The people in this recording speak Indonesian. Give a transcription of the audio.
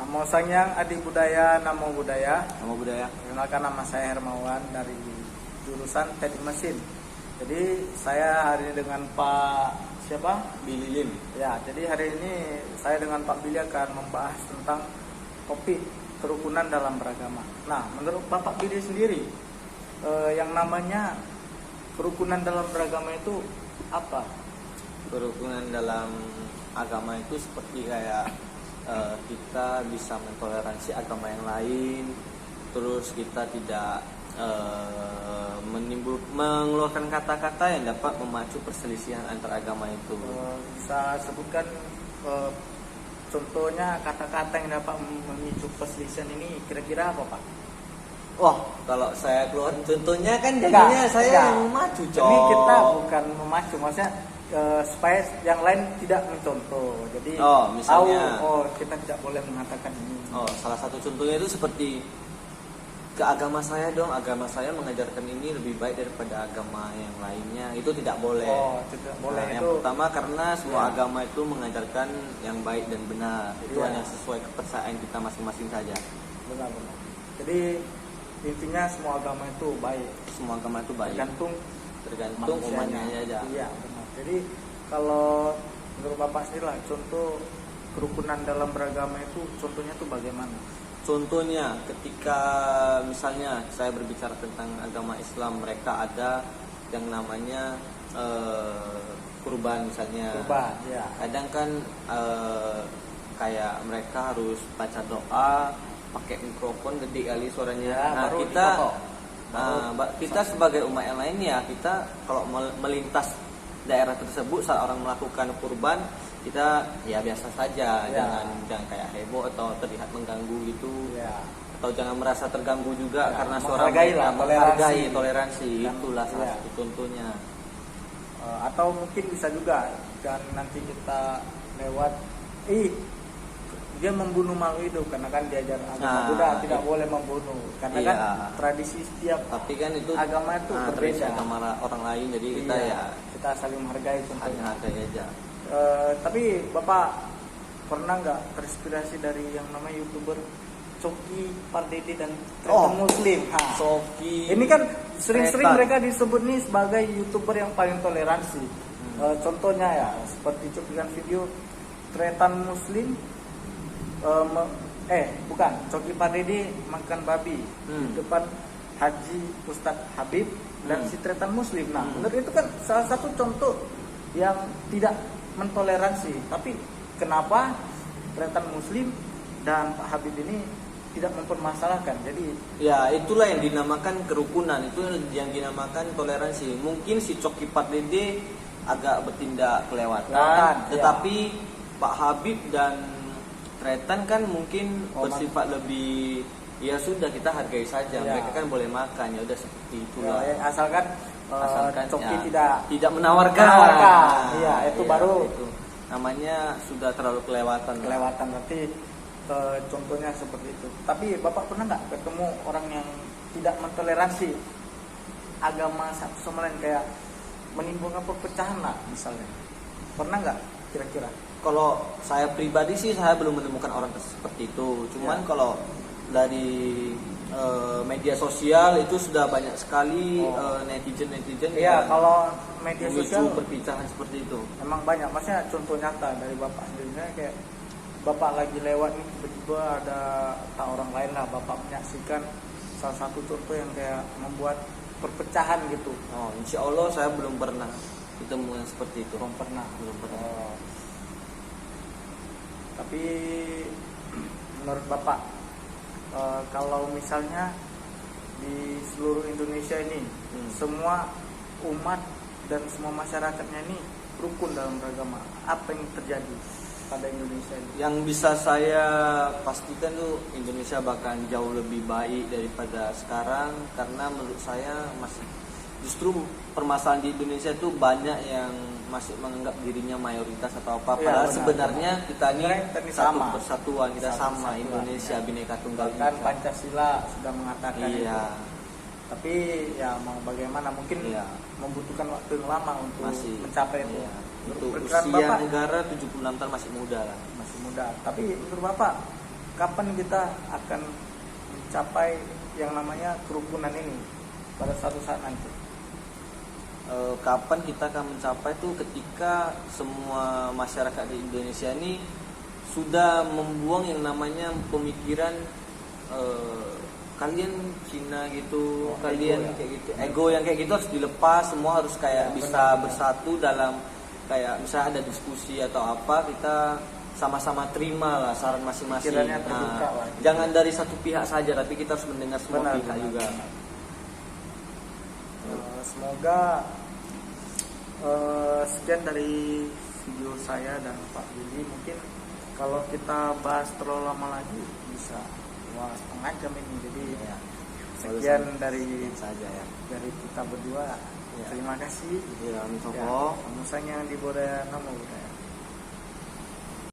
Namo Sangyang Adi Budaya, Namo Budaya. Nama budaya. Perkenalkan, nama saya Hermawan dari jurusan Teknik Mesin. Jadi saya hari ini dengan Pak siapa? Bililin. Ya, jadi hari ini saya dengan Pak Billy akan membahas tentang topik kerukunan dalam beragama. Nah, menurut Bapak Billy sendiri, yang namanya kerukunan dalam beragama itu apa? Kerukunan dalam agama itu seperti kayak kita bisa mentoleransi agama yang lain, terus kita tidak mengeluarkan kata-kata yang dapat memacu perselisihan antar agama itu. Bisa sebutkan contohnya kata-kata yang dapat memicu perselisihan ini kira-kira apa, Pak? Wah, kalau saya keluar contohnya kan jadinya saya yang memacu, Cok. Ini kita bukan memacu, maksudnya supaya yang lain tidak mencontoh. Jadi misalnya, kita tidak boleh mengatakan ini. Salah satu contohnya itu seperti ke agama saya dong, agama saya mengajarkan ini lebih baik daripada agama yang lainnya. Itu tidak boleh. Tidak boleh. Nah, yang pertama karena semua agama itu mengajarkan yang baik dan benar. Itu hanya sesuai kepercayaan kita masing-masing saja. Benar-benar. Jadi intinya semua agama itu baik. Semua agama itu baik. Tergantung umatnya aja. Iya, benar. Jadi kalau menurut Bapak sendiri lah, contoh kerukunan dalam beragama itu contohnya tuh bagaimana? Contohnya ketika misalnya saya berbicara tentang agama Islam, mereka ada yang namanya kurban misalnya. Kurban, ya. Kadang kan kayak mereka harus baca doa pakai mikrofon gede kali suaranya. Ya, kita sebagai umat yang lain ya, kita kalau melintas daerah tersebut saat orang melakukan kurban, kita ya biasa saja, jangan kayak heboh atau terlihat mengganggu gitu, atau jangan merasa terganggu juga karena suara mereka. Menghargai toleransi, itulah salah satu contohnya. Atau mungkin bisa juga kan nanti kita lewat, dia membunuh makhluk hidup karena kan diajar agama Buddha tidak boleh membunuh karena kan tradisi setiap agama itu berbeda, tradisi agama orang lain, jadi kita saling menghargai, contohnya hargai aja. Tapi Bapak pernah nggak terinspirasi dari yang namanya YouTuber Coki Pardede dan Tretan Muslim? Coki ini kan sering-sering mereka disebut nih sebagai YouTuber yang paling toleransi. Contohnya ya seperti cuplikan video Tretan Muslim, Coki Pardede makan babi di depan Haji Ustadz Habib dan si Tretan Muslim. Nah, menurut itu kan salah satu contoh yang tidak mentoleransi. Tapi kenapa Tretan Muslim dan Pak Habib ini tidak mempermasalahkan? Jadi ya itulah yang dinamakan kerukunan, itu yang dinamakan toleransi. Mungkin si Coki Pardede agak bertindak kelewatan, tetapi Pak Habib dan Tretan kan mungkin bersifat lebih, ya sudah kita hargai saja. Mereka kan boleh makan, ya udah seperti itulah. Asalkan Coki tidak menawarkan. Baru itu namanya sudah terlalu kelewatan. Berarti contohnya seperti itu. Tapi Bapak pernah nggak ketemu orang yang tidak mentoleransi agama satu sama lain, kayak menimbulkan perpecahan lah misalnya? Pernah nggak kira-kira? Kalau saya pribadi sih saya belum menemukan orang seperti itu. Cuman kalau dari media sosial itu sudah banyak sekali netizen yang kalau media sosial perpecahan seperti itu. Emang banyak, maksudnya contoh nyata dari Bapak sendiri, kayak Bapak lagi lewat nih, tiba-tiba ada orang lain lah, Bapak menyaksikan salah satu contoh yang kayak membuat perpecahan gitu. Insya Allah saya belum pernah ketemu yang seperti itu. Belum pernah. Tapi menurut Bapak, kalau misalnya di seluruh Indonesia ini semua umat dan semua masyarakatnya ini rukun dalam beragama, apa yang terjadi pada Indonesia ini? Yang bisa saya pastikan tuh Indonesia bakal jauh lebih baik daripada sekarang, karena menurut saya masih justru permasalahan di Indonesia itu banyak yang masih menganggap dirinya mayoritas atau apa, padahal sebenarnya kita ini satu persatuan, kita sama Indonesia, Bhinneka Tunggal Ika. Kan Pancasila sudah mengatakan itu. Tapi ya mau bagaimana, mungkin membutuhkan waktu yang lama untuk mencapai itu. Untuk usia Bapak, negara 76 tahun masih muda lah. Masih muda. Tapi menurut Bapak, kapan kita akan mencapai yang namanya kerukunan ini pada suatu saat nanti? Kapan kita akan mencapai tuh ketika semua masyarakat di Indonesia ini sudah membuang yang namanya pemikiran kalian Cina gitu, kalian ego, ya. kayak gitu, ego yang kayak gitu harus dilepas, semua harus kayak Ya, bisa benar. bersatu dalam kayak misalnya ada diskusi atau apa, kita sama-sama terima lah saran masing-masing. Pikirannya terbuka lah. Jangan dari satu pihak saja, tapi kita harus mendengar semua Benar, pihak benar, juga. benar. Semoga sekian dari video saya dan Pak Billy. Mungkin kalau kita bahas terlalu lama lagi bisa setengah jam ini. Jadi Ya, sekian dari saja ya. dari kita berdua. Ya. Terima kasih. Ya, Ya, Toko. kamu sayang di Budaya Namo Budaya.